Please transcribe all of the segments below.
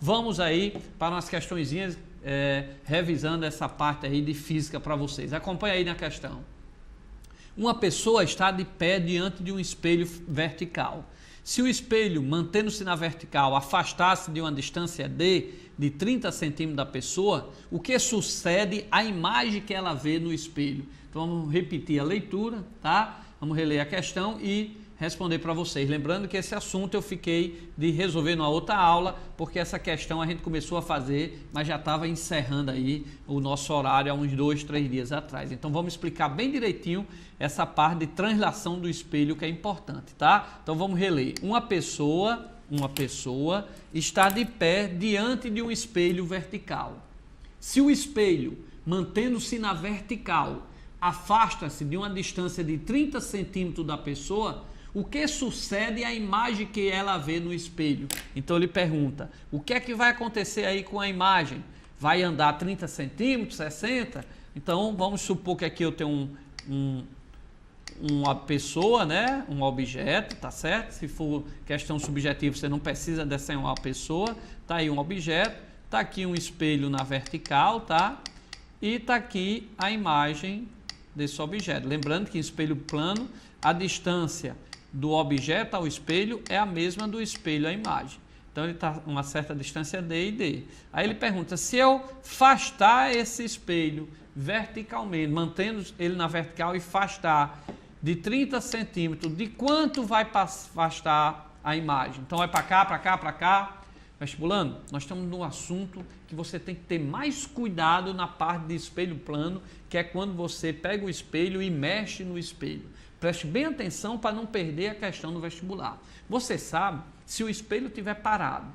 vamos aí para umas questõezinhas, revisando essa parte aí de física para vocês. Acompanha aí na questão. Uma pessoa está de pé diante de um espelho vertical. Se o espelho, mantendo-se na vertical, afastasse de uma distância d de 30 centímetros da pessoa, o que sucede à imagem que ela vê no espelho? Então vamos repetir a leitura, tá? Vamos reler a questão e responder para vocês. Lembrando que esse assunto eu fiquei de resolver numa outra aula, porque essa questão a gente começou a fazer, mas já estava encerrando aí o nosso horário há uns 2, 3 dias atrás. Então vamos explicar bem direitinho essa parte de translação do espelho que é importante, tá? Então vamos reler. Uma pessoa está de pé diante de um espelho vertical. Se o espelho, mantendo-se na vertical, afasta-se de uma distância de 30 centímetros da pessoa, o que sucede à imagem que ela vê no espelho? Então ele pergunta, o que é que vai acontecer aí com a imagem? Vai andar 30 centímetros, 60? Então vamos supor que aqui eu tenho uma pessoa, né? Um objeto, tá certo? Se for questão subjetiva, você não precisa desenhar uma pessoa. Tá aí um objeto, tá aqui um espelho na vertical, tá? E tá aqui a imagem desse objeto. Lembrando que em espelho plano, a distância do objeto ao espelho é a mesma do espelho à imagem. Então ele está a uma certa distância D e D. Aí ele pergunta, se eu afastar esse espelho verticalmente, mantendo ele na vertical e afastar de 30 centímetros, de quanto vai afastar a imagem? Então vai para cá, para cá, para cá. Vestibulando, nós estamos num assunto que você tem que ter mais cuidado na parte de espelho plano, que é quando você pega o espelho e mexe no espelho. Preste bem atenção para não perder a questão do vestibular. Você sabe, se o espelho estiver parado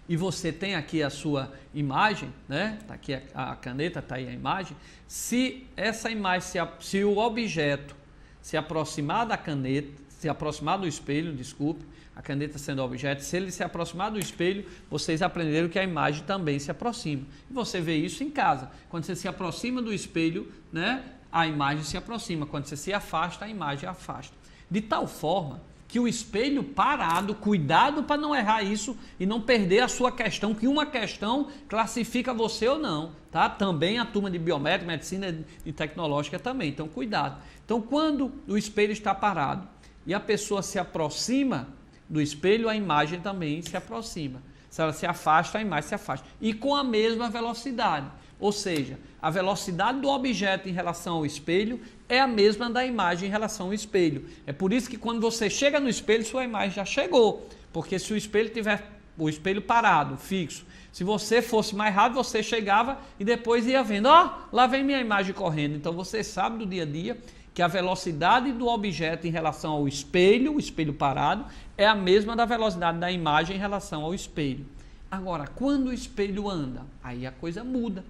e você tem aqui a sua imagem, né? Tá aqui a caneta, tá aí a imagem. Se essa imagem, se o objeto se aproximar da caneta, se aproximar do espelho, desculpe, a caneta sendo objeto, se ele se aproximar do espelho, vocês aprenderam que a imagem também se aproxima. E você vê isso em casa. Quando você se aproxima do espelho, né, a imagem se aproxima. Quando você se afasta, a imagem afasta. De tal forma que o espelho parado, cuidado para não errar isso e não perder a sua questão, que uma questão classifica você ou não, tá? Também a turma de biométrica, medicina e tecnológica também, então cuidado. Então quando o espelho está parado e a pessoa se aproxima do espelho, a imagem também se aproxima. Se ela se afasta, a imagem se afasta. E com a mesma velocidade. Ou seja, a velocidade do objeto em relação ao espelho é a mesma da imagem em relação ao espelho. É por isso que quando você chega no espelho, sua imagem já chegou. Porque se o espelho tiver o espelho parado, fixo, se você fosse mais rápido, você chegava e depois ia vendo, ó, lá vem minha imagem correndo. Então você sabe do dia a dia que a velocidade do objeto em relação ao espelho, o espelho parado, é a mesma da velocidade da imagem em relação ao espelho. Agora, quando o espelho anda, aí a coisa muda.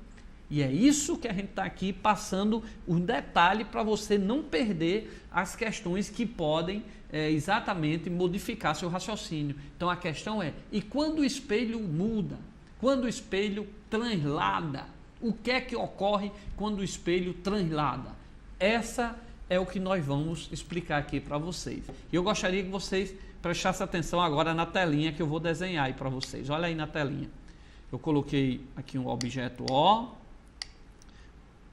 E é isso que a gente está aqui passando um detalhe para você não perder as questões que podem exatamente modificar seu raciocínio. Então a questão é, e quando o espelho muda? Quando o espelho translada? O que é que ocorre quando o espelho translada? Essa é o que nós vamos explicar aqui para vocês. E eu gostaria que vocês prestassem atenção agora na telinha que eu vou desenhar aí para vocês. Olha aí na telinha. Eu coloquei aqui um objeto O.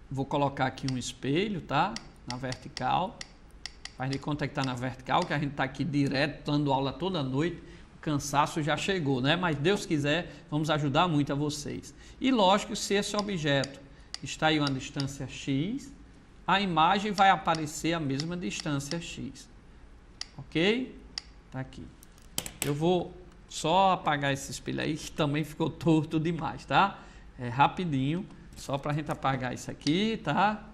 Vou colocar aqui um espelho, tá? Na vertical. Faz de conta que está na vertical, que a gente está aqui direto, dando aula toda noite. O cansaço já chegou, né? Mas Deus quiser, vamos ajudar muito a vocês. E lógico, se esse objeto está em uma distância X, a imagem vai aparecer a mesma distância X. Ok? Tá aqui. Eu vou só apagar esse espelho aí, que também ficou torto demais, tá? É rapidinho. Só para a gente apagar isso aqui, tá?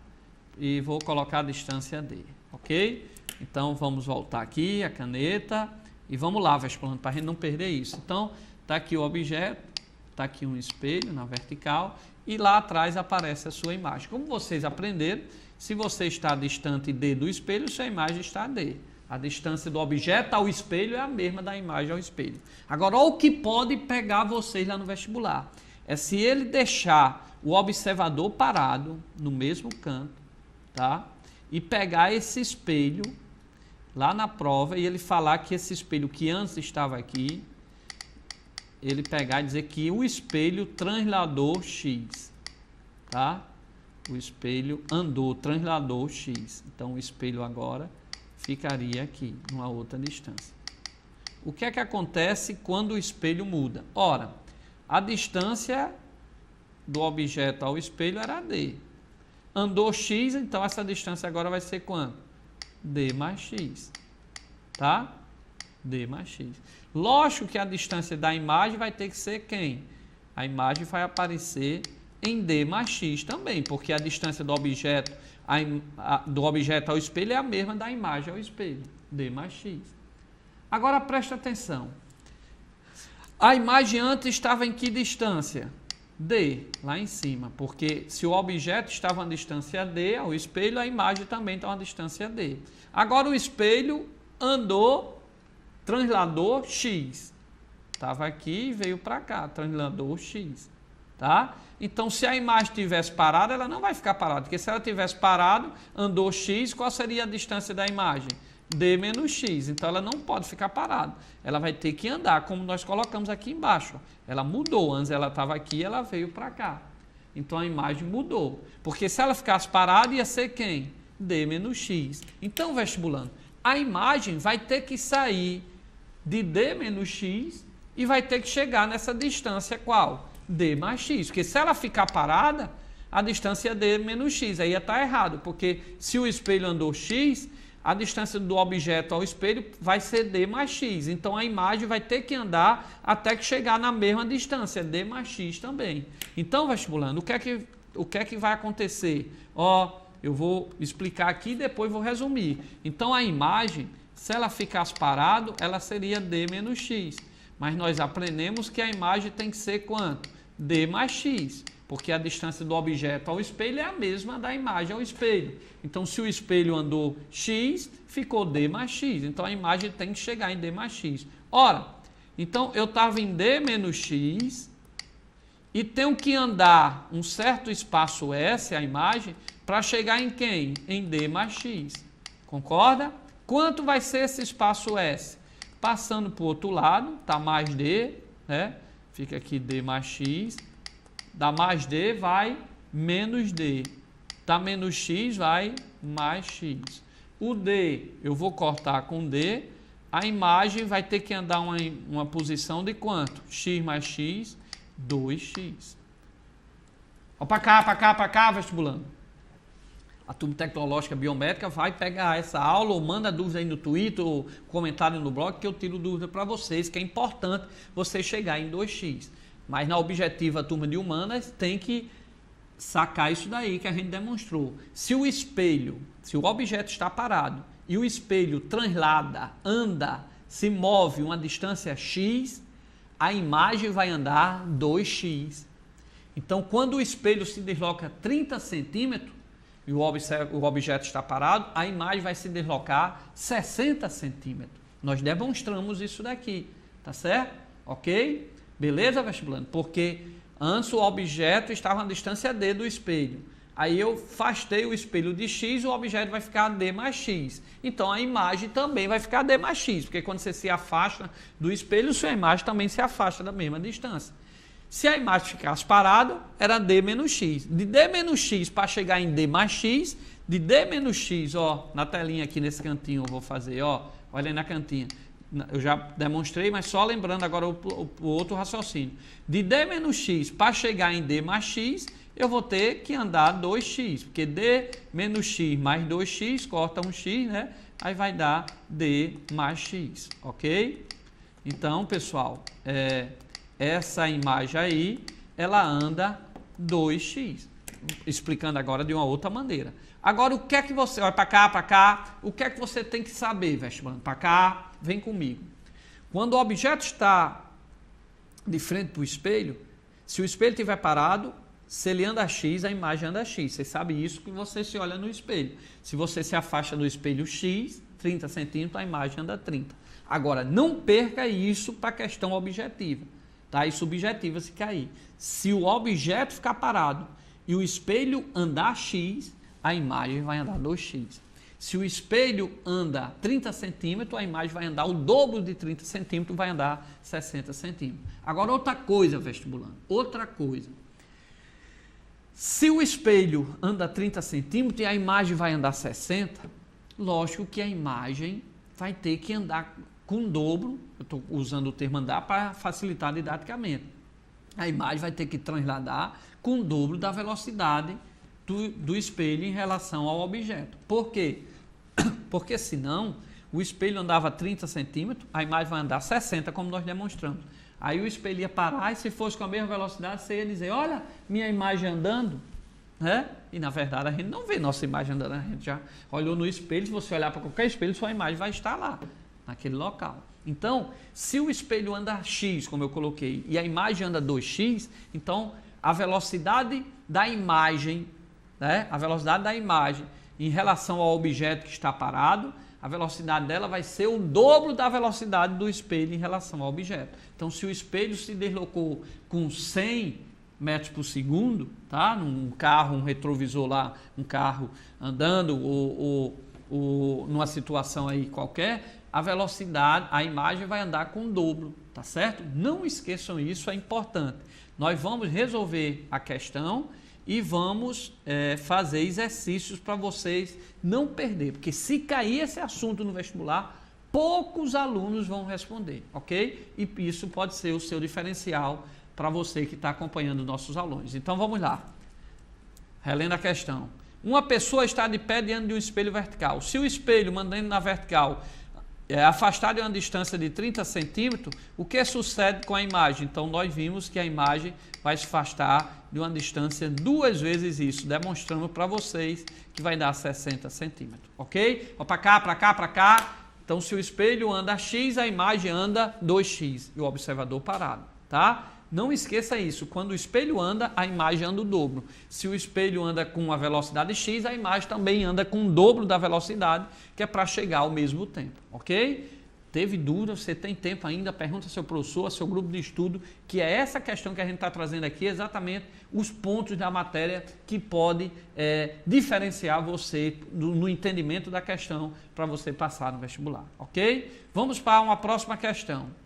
E vou colocar a distância D, ok? Então, vamos voltar aqui, a caneta, e vamos lá, vestibulando, para a gente não perder isso. Então, tá aqui o objeto, tá aqui um espelho na vertical, e lá atrás aparece a sua imagem. Como vocês aprenderam, se você está distante D do espelho, sua imagem está D. A distância do objeto ao espelho é a mesma da imagem ao espelho. Agora, olha o que pode pegar vocês lá no vestibular. É se ele deixar o observador parado no mesmo canto, tá? E pegar esse espelho lá na prova e ele falar que esse espelho que antes estava aqui, ele pegar e dizer que o espelho transladou x, tá? O espelho andou, transladou x. Então, o espelho agora ficaria aqui, numa outra distância. O que é que acontece quando o espelho muda? Ora, a distância do objeto ao espelho era d. Andou x, então essa distância agora vai ser quanto? D mais x, tá? D mais x. Lógico que a distância da imagem vai ter que ser quem? A imagem vai aparecer em D mais x também, porque a distância do objeto, ao espelho é a mesma da imagem ao espelho, D mais x. Agora presta atenção. A imagem antes estava em que distância? D, lá em cima, porque se o objeto estava a uma distância D ao espelho, a imagem também está a uma distância D. Agora o espelho andou, transladou x. Estava aqui e veio para cá, transladou x. Tá? Então, se a imagem estivesse parada, ela não vai ficar parada, porque se ela tivesse parado, andou x, qual seria a distância da imagem? D menos x, então ela não pode ficar parada, ela vai ter que andar, como nós colocamos aqui embaixo. Ela mudou, antes ela estava aqui, ela veio para cá. Então a imagem mudou, porque se ela ficasse parada, ia ser quem? D menos x. Então, vestibulando, a imagem vai ter que sair de D menos x e vai ter que chegar nessa distância qual? D mais x, porque se ela ficar parada, a distância é D menos x, aí ia estar errado, porque se o espelho andou x, a distância do objeto ao espelho vai ser D mais x, então a imagem vai ter que andar até que chegar na mesma distância, D mais x também. Então, vestibulando, o que é que vai acontecer? Ó, eu vou explicar aqui e depois vou resumir. Então, a imagem, se ela ficasse parada, ela seria D menos x. Mas nós aprendemos que a imagem tem que ser quanto? D mais x, porque a distância do objeto ao espelho é a mesma da imagem ao espelho. Então, se o espelho andou x, ficou D mais x. Então, a imagem tem que chegar em D mais x. Ora, então eu estava em D menos x e tenho que andar um certo espaço S, a imagem, para chegar em quem? Em D mais x. Concorda? Quanto vai ser esse espaço S? Passando para o outro lado, está mais D, né? Fica aqui D mais x. Da mais D vai menos D. Da menos x vai mais x. O D eu vou cortar com D. A imagem vai ter que andar uma posição de quanto? X mais x, 2x. Ó, para cá, vestibulando. A turma tecnológica biométrica vai pegar essa aula ou manda dúvida aí no Twitter ou comentário no blog que eu tiro dúvida para vocês, que é importante você chegar em 2x. Mas na objetiva turma de humanas tem que sacar isso daí que a gente demonstrou. Se o espelho, se o objeto está parado e o espelho translada, anda, se move uma distância x, a imagem vai andar 2x. Então, quando o espelho se desloca 30 centímetros e o objeto está parado, a imagem vai se deslocar 60 centímetros. Nós demonstramos isso daqui, tá certo? Ok? Beleza, vestibulando? Porque antes o objeto estava na distância D do espelho. Aí eu afastei o espelho de x, o objeto vai ficar D mais x. Então a imagem também vai ficar D mais x, porque quando você se afasta do espelho, sua imagem também se afasta da mesma distância. Se a imagem ficasse parada, era D menos x. De D menos x para chegar em D mais x, de D menos x, ó, na telinha aqui nesse cantinho eu vou fazer, ó, olha aí na cantinha. Eu já demonstrei, mas só lembrando agora o outro raciocínio. De D menos x para chegar em D mais x, eu vou ter que andar 2x, porque D menos x mais 2x, corta um x, né? Aí vai dar D mais x, ok? Então, pessoal, essa imagem aí, ela anda 2x. Explicando agora de uma outra maneira. Agora, o que é que você... Olha para cá, o que é que você tem que saber, vestibulando? Para cá, vem comigo. Quando o objeto está de frente para o espelho, se o espelho estiver parado, se ele anda x, a imagem anda x. Você sabe isso que você se olha no espelho. Se você se afasta do espelho x, 30 centímetros, a imagem anda 30. Agora, não perca isso para a questão objetiva. Tá? E subjetiva se cair. Se o objeto ficar parado e o espelho andar x, a imagem vai andar 2x. Se o espelho anda 30 centímetros, a imagem vai andar o dobro de 30 centímetros, vai andar 60 centímetros. Agora, outra coisa, vestibulando, outra coisa. Se o espelho anda 30 centímetros e a imagem vai andar 60, lógico que a imagem vai ter que andar com o dobro, eu estou usando o termo andar para facilitar didaticamente. A imagem vai ter que transladar com o dobro da velocidade do espelho em relação ao objeto. Por quê? Porque senão o espelho andava 30 centímetros, a imagem vai andar 60, como nós demonstramos. Aí o espelho ia parar e se fosse com a mesma velocidade, você ia dizer, olha minha imagem andando, né? E na verdade a gente não vê nossa imagem andando, a gente já olhou no espelho, se você olhar para qualquer espelho, sua imagem vai estar lá, naquele local. Então, se o espelho anda x, como eu coloquei, e a imagem anda 2x, então a velocidade da imagem, né? A velocidade da imagem em relação ao objeto que está parado, a velocidade dela vai ser o dobro da velocidade do espelho em relação ao objeto. Então, se o espelho se deslocou com 100 metros por segundo, tá? Num carro, um retrovisor lá, um carro andando ou numa situação aí qualquer, a velocidade, a imagem vai andar com o dobro, tá certo? Não esqueçam isso, é importante. Nós vamos resolver a questão e vamos fazer exercícios para vocês não perder, porque se cair esse assunto no vestibular, poucos alunos vão responder, ok? E isso pode ser o seu diferencial para você que está acompanhando nossos alunos. Então vamos lá, relendo a questão. Uma pessoa está de pé diante de um espelho vertical. Se o espelho, mandando na vertical, afastado em uma distância de 30 centímetros, o que sucede com a imagem? Então, nós vimos que a imagem vai se afastar de uma distância 2 vezes isso, demonstrando para vocês que vai dar 60 centímetros, ok? Para cá, para cá, para cá. Então, se o espelho anda x, a imagem anda 2x e o observador parado, tá? Não esqueça isso, quando o espelho anda, a imagem anda o dobro. Se o espelho anda com a velocidade x, a imagem também anda com o dobro da velocidade, que é para chegar ao mesmo tempo, ok? Teve dúvida, você tem tempo ainda, pergunta ao seu professor, ao seu grupo de estudo, que é essa questão que a gente está trazendo aqui, exatamente os pontos da matéria que pode diferenciar você no entendimento da questão para você passar no vestibular, ok? Vamos para uma próxima questão.